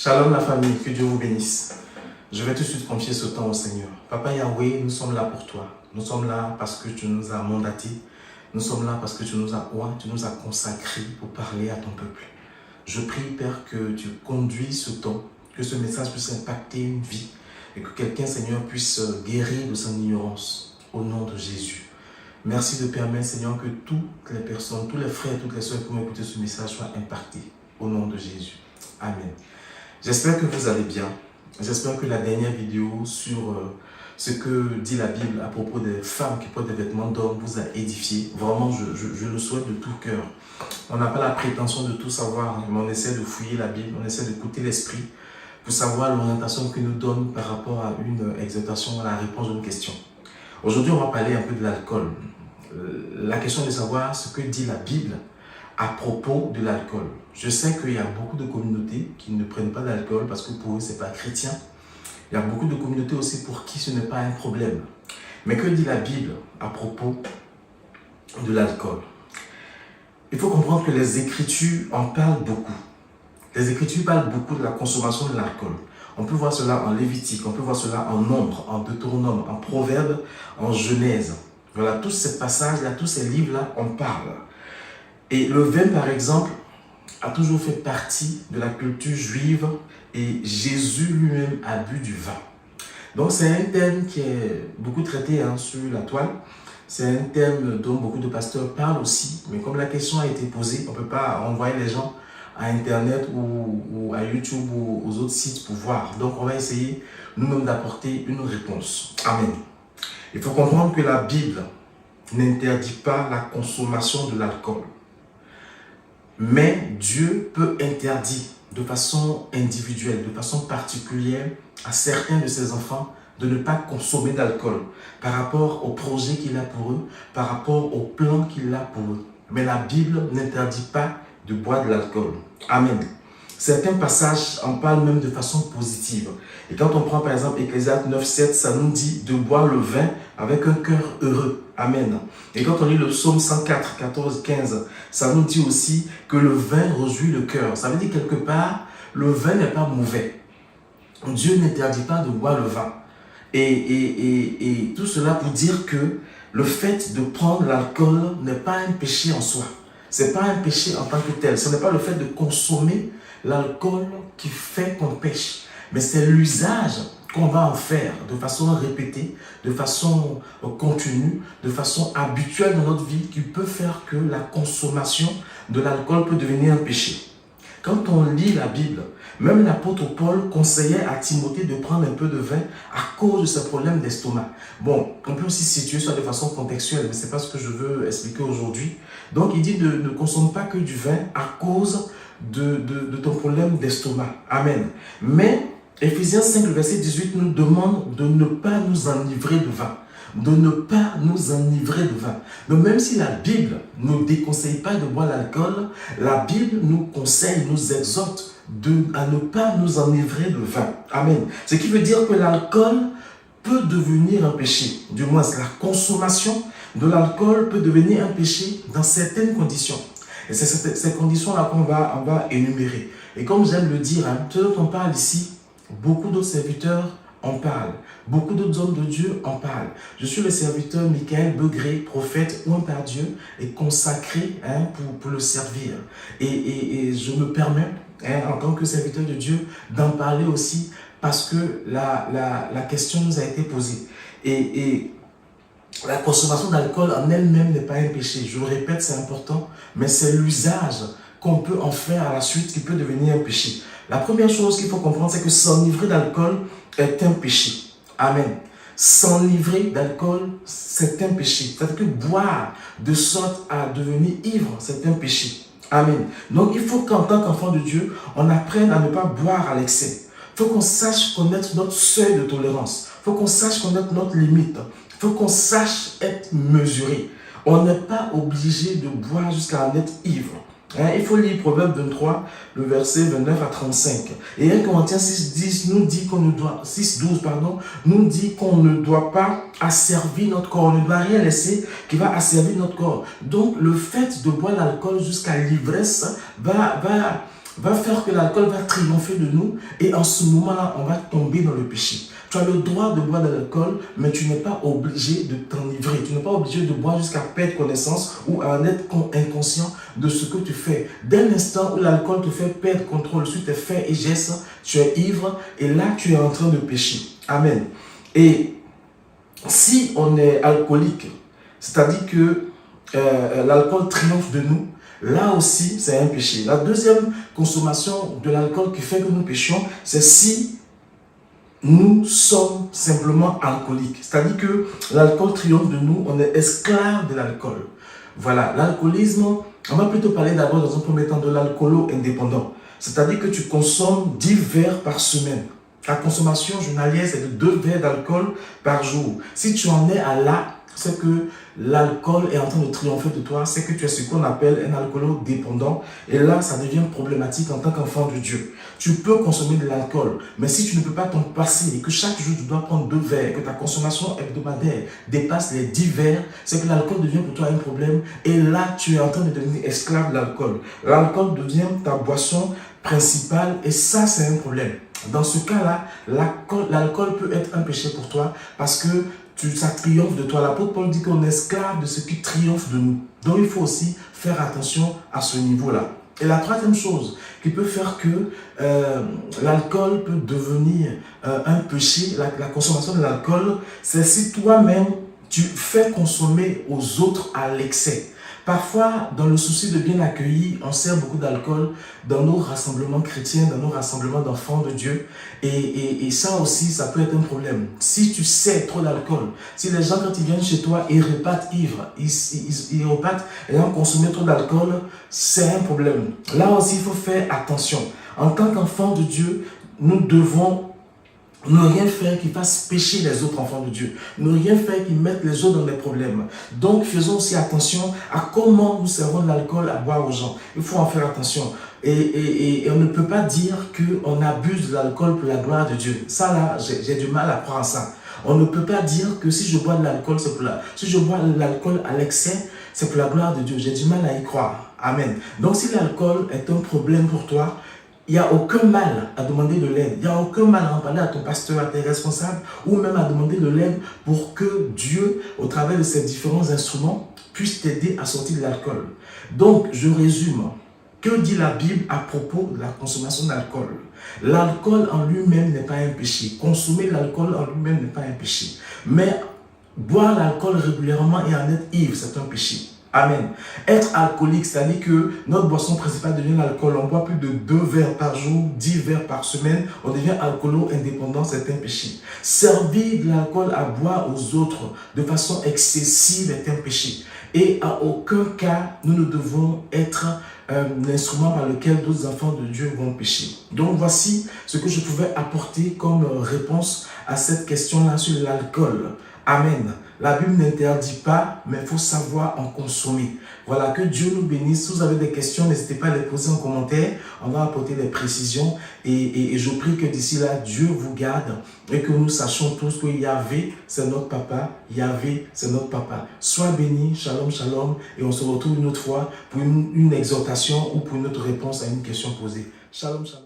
Shalom la famille, que Dieu vous bénisse. Je vais tout de suite confier ce temps au Seigneur. Papa Yahweh, nous sommes là pour toi. Nous sommes là parce que tu nous as mandatés. Nous sommes là parce que tu nous as oint, tu nous as consacrés pour parler à ton peuple. Je prie, Père, que tu conduis ce temps, que ce message puisse impacter une vie et que quelqu'un, Seigneur, puisse guérir de son ignorance au nom de Jésus. Merci de permettre, Seigneur, que toutes les personnes, tous les frères, toutes les soeurs qui vont écouter ce message soient impactés au nom de Jésus. Amen. J'espère que vous allez bien. J'espère que la dernière vidéo sur ce que dit la Bible à propos des femmes qui portent des vêtements d'homme vous a édifié. Vraiment, je le souhaite de tout cœur. On n'a pas la prétention de tout savoir, mais on essaie de fouiller la Bible, on essaie d'écouter l'Esprit pour savoir l'orientation qu'il nous donne par rapport à une exhortation, à la réponse d'une question. Aujourd'hui, on va parler un peu de l'alcool. La question est de savoir ce que dit la Bible à propos de l'alcool. Je sais qu'il y a beaucoup de communautés qui ne prennent pas d'alcool parce que pour eux, ce n'est pas chrétien. Il y a beaucoup de communautés aussi pour qui ce n'est pas un problème. Mais que dit la Bible à propos de l'alcool? Il faut comprendre que les Écritures en parlent beaucoup. Les Écritures parlent beaucoup de la consommation de l'alcool. On peut voir cela en Lévitique, on peut voir cela en Nombre, en Deutéronome, en Proverbes, en Genèse. Voilà, tous ces passages-là, tous ces livres-là, on parle. Et le vin, par exemple, a toujours fait partie de la culture juive et Jésus lui-même a bu du vin. Donc c'est un thème qui est beaucoup traité sur la toile. C'est un thème dont beaucoup de pasteurs parlent aussi. Mais comme la question a été posée, on ne peut pas envoyer les gens à Internet ou à YouTube ou aux autres sites pour voir. Donc on va essayer nous-mêmes d'apporter une réponse. Amen. Il faut comprendre que la Bible n'interdit pas la consommation de l'alcool. Mais Dieu peut interdire de façon individuelle, de façon particulière à certains de ses enfants de ne pas consommer d'alcool par rapport au projet qu'il a pour eux, par rapport au plan qu'il a pour eux. Mais la Bible n'interdit pas de boire de l'alcool. Amen. Certains passages en parlent même de façon positive. Et quand on prend par exemple Ecclésiaste 9:7, ça nous dit de boire le vin avec un cœur heureux. Amen. Et quand on lit le psaume 104, 14, 15, ça nous dit aussi que le vin réjouit le cœur. Ça veut dire quelque part, le vin n'est pas mauvais. Dieu n'interdit pas de boire le vin. Et tout cela pour dire que le fait de prendre l'alcool n'est pas un péché en soi. Ce n'est pas un péché en tant que tel. Ce n'est pas le fait de consommer l'alcool qui fait qu'on pêche. Mais c'est l'usage qu'on va en faire de façon répétée, de façon continue, de façon habituelle dans notre vie qui peut faire que la consommation de l'alcool peut devenir un péché. Quand on lit la Bible, même l'apôtre Paul conseillait à Timothée de prendre un peu de vin à cause de ses problèmes d'estomac. Bon, on peut aussi situer ça de façon contextuelle, mais ce n'est pas ce que je veux expliquer aujourd'hui. Donc il dit ne consomme pas que du vin à cause de ton problème d'estomac. Amen. Mais Éphésiens 5, verset 18 nous demande de ne pas nous enivrer de vin. De ne pas nous enivrer de vin. Donc même si la Bible ne nous déconseille pas de boire l'alcool, la Bible nous conseille, nous exhorte à ne pas nous enivrer de vin. Amen. Ce qui veut dire que l'alcool peut devenir un péché. Du moins, la consommation de l'alcool peut devenir un péché dans certaines conditions. Et c'est ces conditions-là qu'on va énumérer. Et comme j'aime le dire, tout ce dont on parle ici, beaucoup d'autres serviteurs en parlent. Beaucoup d'autres hommes de Dieu en parlent. Je suis le serviteur Michael Begré, prophète oint par Dieu et consacré pour le servir. Et je me permets, en tant que serviteur de Dieu, d'en parler aussi parce que la question nous a été posée. Et la consommation d'alcool en elle-même n'est pas un péché. Je le répète, c'est important, mais c'est l'usage qu'on peut en faire à la suite qui peut devenir un péché. La première chose qu'il faut comprendre, c'est que s'enivrer d'alcool est un péché. Amen. S'enivrer d'alcool, c'est un péché. C'est-à-dire que boire de sorte à devenir ivre, c'est un péché. Amen. Donc il faut qu'en tant qu'enfant de Dieu, on apprenne à ne pas boire à l'excès. Il faut qu'on sache connaître notre seuil de tolérance. Il faut qu'on sache connaître notre limite. Il faut qu'on sache être mesuré. On n'est pas obligé de boire jusqu'à en être ivre. Il faut lire Proverbe 23, le verset 29 à 35. Et 1 Corinthiens 6, 12 nous dit qu'on ne doit pas asservir notre corps. On ne doit rien laisser qui va asservir notre corps. Donc, le fait de boire l'alcool jusqu'à l'ivresse va va faire que l'alcool va triompher de nous et en ce moment-là, on va tomber dans le péché. Tu as le droit de boire de l'alcool, mais tu n'es pas obligé de t'enivrer. Tu n'es pas obligé de boire jusqu'à perdre connaissance ou à en être inconscient de ce que tu fais. Dès l'instant où l'alcool te fait perdre contrôle sur tes faits et gestes, tu es ivre et là, tu es en train de pécher. Amen. Et si on est alcoolique, c'est-à-dire que l'alcool triomphe de nous, là aussi, c'est un péché. La deuxième consommation de l'alcool qui fait que nous péchons, c'est si nous sommes simplement alcooliques. C'est-à-dire que l'alcool triomphe de nous, on est esclave de l'alcool. Voilà, l'alcoolisme, on va plutôt parler d'abord dans un premier temps de l'alcoolo-indépendant. C'est-à-dire que tu consommes 10 verres par semaine. La consommation journalière, c'est de 2 verres d'alcool par jour. Si tu en es à là, c'est que l'alcool est en train de triompher de toi, c'est que tu es ce qu'on appelle un alcoolo-dépendant. Et là, ça devient problématique en tant qu'enfant de Dieu. Tu peux consommer de l'alcool, mais si tu ne peux pas t'en passer et que chaque jour tu dois prendre 2 verres, que ta consommation hebdomadaire dépasse les 10 verres, c'est que l'alcool devient pour toi un problème. Et là, tu es en train de devenir esclave de l'alcool. L'alcool devient ta boisson principale et ça, c'est un problème. Dans ce cas-là, l'alcool peut être un péché pour toi parce que ça triomphe de toi. L'apôtre Paul dit qu'on est esclave de ce qui triomphe de nous. Donc il faut aussi faire attention à ce niveau-là. Et la troisième chose qui peut faire que l'alcool peut devenir un péché, la consommation de l'alcool, c'est si toi-même tu fais consommer aux autres à l'excès. Parfois, dans le souci de bien accueillir, on sert beaucoup d'alcool dans nos rassemblements chrétiens, dans nos rassemblements d'enfants de Dieu. Et ça aussi, ça peut être un problème. Si tu sers trop d'alcool, si les gens, quand ils viennent chez toi, ils repartent ivres, ils repartent ayant consommé trop d'alcool, c'est un problème. Là aussi, il faut faire attention. En tant qu'enfants de Dieu, nous devons ne rien faire qui fasse pécher les autres enfants de Dieu. Ne rien faire qui mette les autres dans des problèmes. Donc, faisons aussi attention à comment nous servons de l'alcool à boire aux gens. Il faut en faire attention. Et on ne peut pas dire qu'on abuse de l'alcool pour la gloire de Dieu. Ça, là, j'ai du mal à croire à ça. On ne peut pas dire que si je bois de l'alcool, c'est pour si je bois de l'alcool à l'excès, c'est pour la gloire de Dieu. J'ai du mal à y croire. Amen. Donc, si l'alcool est un problème pour toi, il n'y a aucun mal à demander de l'aide. Il n'y a aucun mal à en parler à ton pasteur, à tes responsables, ou même à demander de l'aide pour que Dieu, au travers de ces différents instruments, puisse t'aider à sortir de l'alcool. Donc, je résume. Que dit la Bible à propos de la consommation d'alcool? L'alcool en lui-même n'est pas un péché. Consommer l'alcool en lui-même n'est pas un péché. Mais boire l'alcool régulièrement et en être ivre, c'est un péché. Amen. Être alcoolique, c'est-à-dire que notre boisson principale devient l'alcool. On boit plus de 2 verres par jour, 10 verres par semaine. On devient alcoolo-indépendant, c'est un péché. Servir de l'alcool à boire aux autres de façon excessive est un péché. Et à aucun cas, nous ne devons être l'instrument par lequel d'autres enfants de Dieu vont pécher. Donc voici ce que je pouvais apporter comme réponse à cette question-là sur l'alcool. Amen. La Bible n'interdit pas, mais il faut savoir en consommer. Voilà, que Dieu nous bénisse. Si vous avez des questions, n'hésitez pas à les poser en commentaire. On va apporter des précisions. Et je prie que d'ici là, Dieu vous garde et que nous sachions tous que Yahvé, c'est notre papa. Yahvé, c'est notre papa. Sois béni. Shalom, shalom. Et on se retrouve une autre fois pour une exhortation ou pour une autre réponse à une question posée. Shalom, shalom.